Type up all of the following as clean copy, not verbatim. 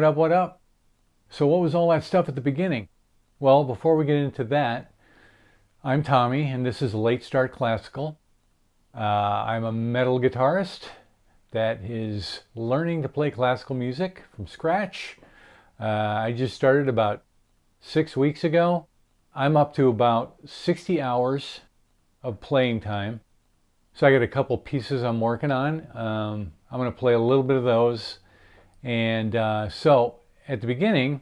up, what up? So what was all that stuff at the beginning? Well, before we get into that, I'm Tommy, and this is Late Start Classical. I'm a metal guitarist that is learning to play classical music from scratch. I just started about 6 weeks ago. I'm up to about 60 hours of playing time. So I got a couple pieces I'm working on. I'm going to play a little bit of those. And so at the beginning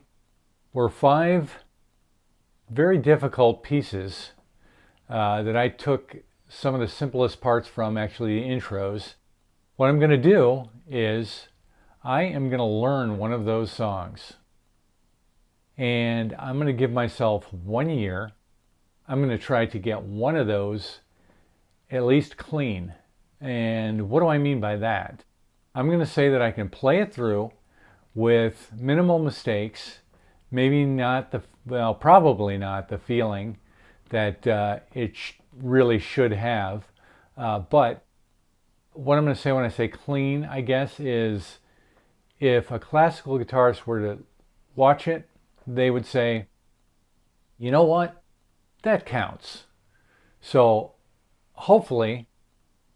were 5 very difficult pieces that I took some of the simplest parts from, actually the intros. What I'm going to do is I am going to learn one of those songs. And I'm going to give myself 1 year. I'm going to try to get one of those at least clean. And what do I mean by that? I'm going to say that I can play it through with minimal mistakes, maybe not the, well, probably not the feeling that it really should have. But what I'm going to say when I say clean, I guess, is if a classical guitarist were to watch it, they would say, you know what? That counts. So hopefully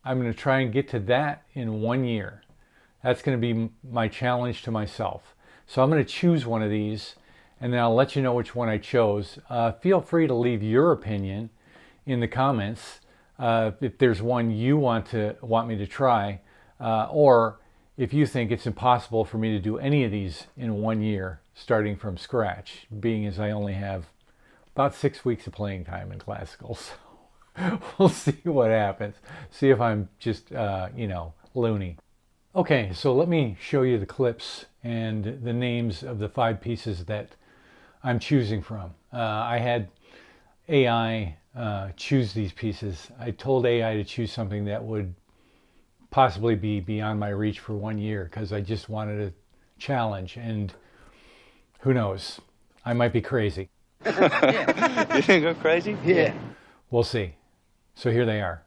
I'm going to try and get to that in 1 year. That's going to be my challenge to myself. So I'm going to choose one of these, and then I'll let you know which one I chose. Feel free to leave your opinion in the comments if there's one you want me to try, or if you think it's impossible for me to do any of these in 1 year, starting from scratch, being as I only have about 6 weeks of playing time in classical. So we'll see what happens. See if I'm just, loony. Okay, so let me show you the clips and the names of the 5 pieces that I'm choosing from. I had AI choose these pieces. I told AI to choose something that would possibly be beyond my reach for 1 year because I just wanted a challenge, and who knows, I might be crazy. Yeah. You think I'm crazy? Yeah. We'll see. So here they are.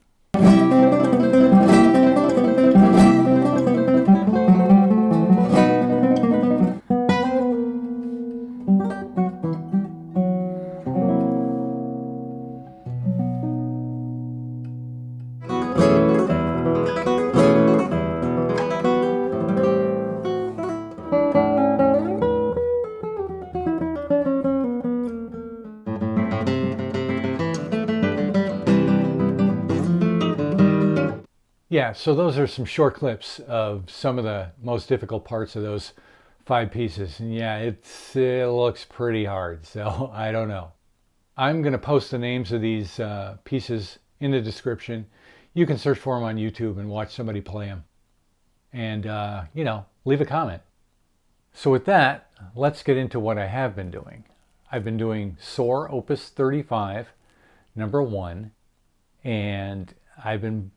Yeah, so those are some short clips of some of the most difficult parts of those 5 pieces. And yeah, it looks pretty hard, so I don't know. I'm going to post the names of these pieces in the description. You can search for them on YouTube and watch somebody play them. And, leave a comment. So with that, let's get into what I have been doing. I've been doing Sor Opus 35, number 1, and I've been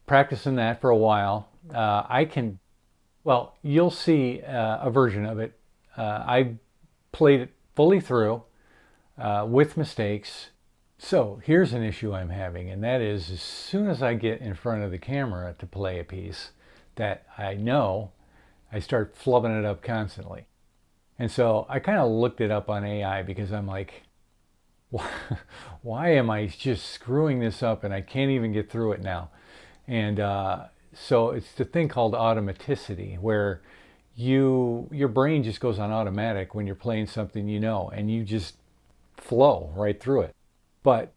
practicing that for a while. You'll see a version of it. I played it fully through with mistakes. So here's an issue I'm having, and that is as soon as I get in front of the camera to play a piece that I know, I start flubbing it up constantly. And so I kind of looked it up on AI because I'm like, why am I just screwing this up and I can't even get through it now? And so it's the thing called automaticity, where your brain just goes on automatic when you're playing something you know, and you just flow right through it. But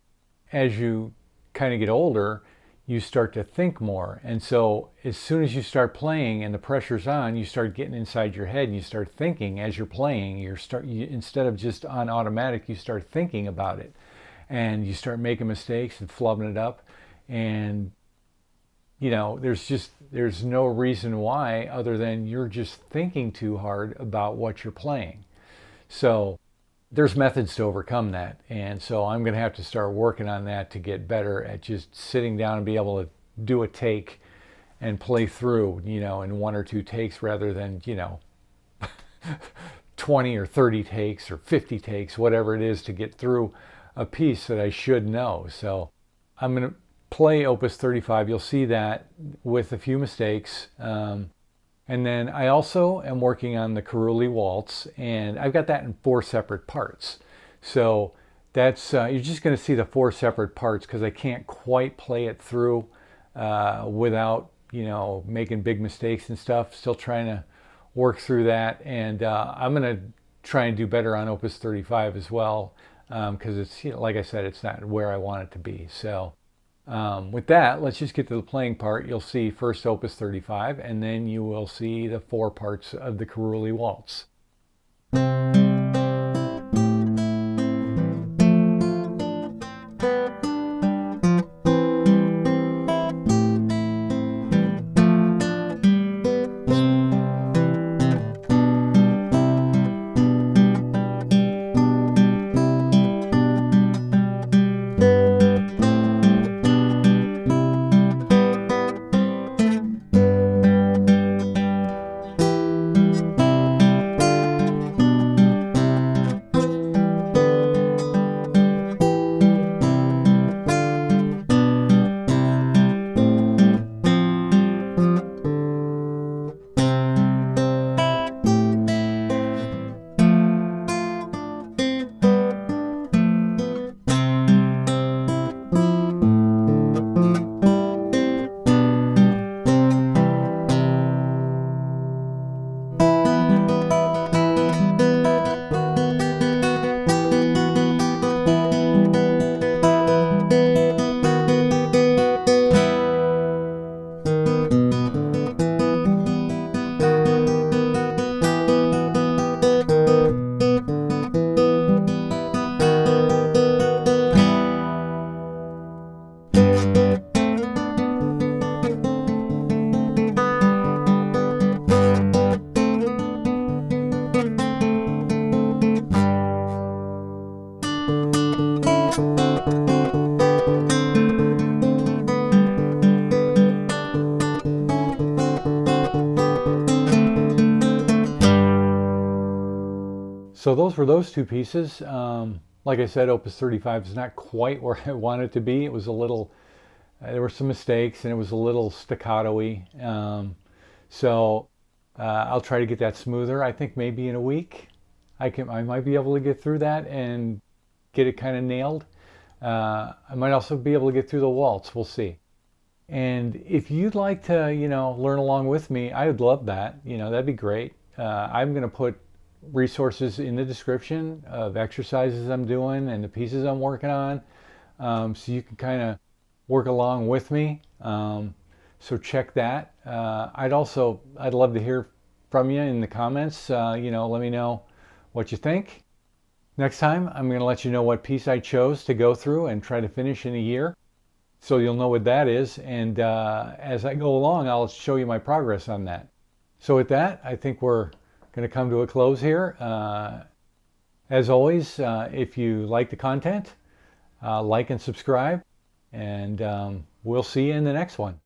as you kind of get older, you start to think more. And so as soon as you start playing and the pressure's on, you start getting inside your head and you start thinking as you're playing. Instead of just on automatic, you start thinking about it. And you start making mistakes and flubbing it up. And there's no reason why other than you're just thinking too hard about what you're playing. So there's methods to overcome that. And so I'm going to have to start working on that to get better at just sitting down and be able to do a take and play through, in 1 or 2 takes rather than, 20 or 30 takes or 50 takes, whatever it is, to get through a piece that I should know. So I'm going to play Opus 35. You'll see that with a few mistakes. And then I also am working on the Carulli Waltz, and I've got that in 4 separate parts. So that's you're just going to see the 4 separate parts because I can't quite play it through without making big mistakes and stuff. Still trying to work through that, and I'm going to try and do better on Opus 35 as well because it's like I said, it's not where I want it to be. So with that, let's just get to the playing part. You'll see first Opus 35, and then you will see the 4 parts of the Carulli Waltz. So those were those 2 pieces. Like I said, Opus 35 is not quite where I want it to be. It was a little, there were some mistakes, and it was a little staccato-y. So I'll try to get that smoother. I think maybe in a week I might be able to get through that and get it kind of nailed. I might also be able to get through the waltz. We'll see. And if you'd like to, learn along with me, I would love that. That'd be great. I'm going to put resources in the description of exercises I'm doing and the pieces I'm working on, so you can kind of work along with me. So check that. I'd love to hear from you in the comments. Let me know what you think. Next time, I'm going to let you know what piece I chose to go through and try to finish in a year, so you'll know what that is. And as I go along, I'll show you my progress on that. So with that, I think we're going to come to a close here. As always, if you like the content, like and subscribe, and we'll see you in the next one.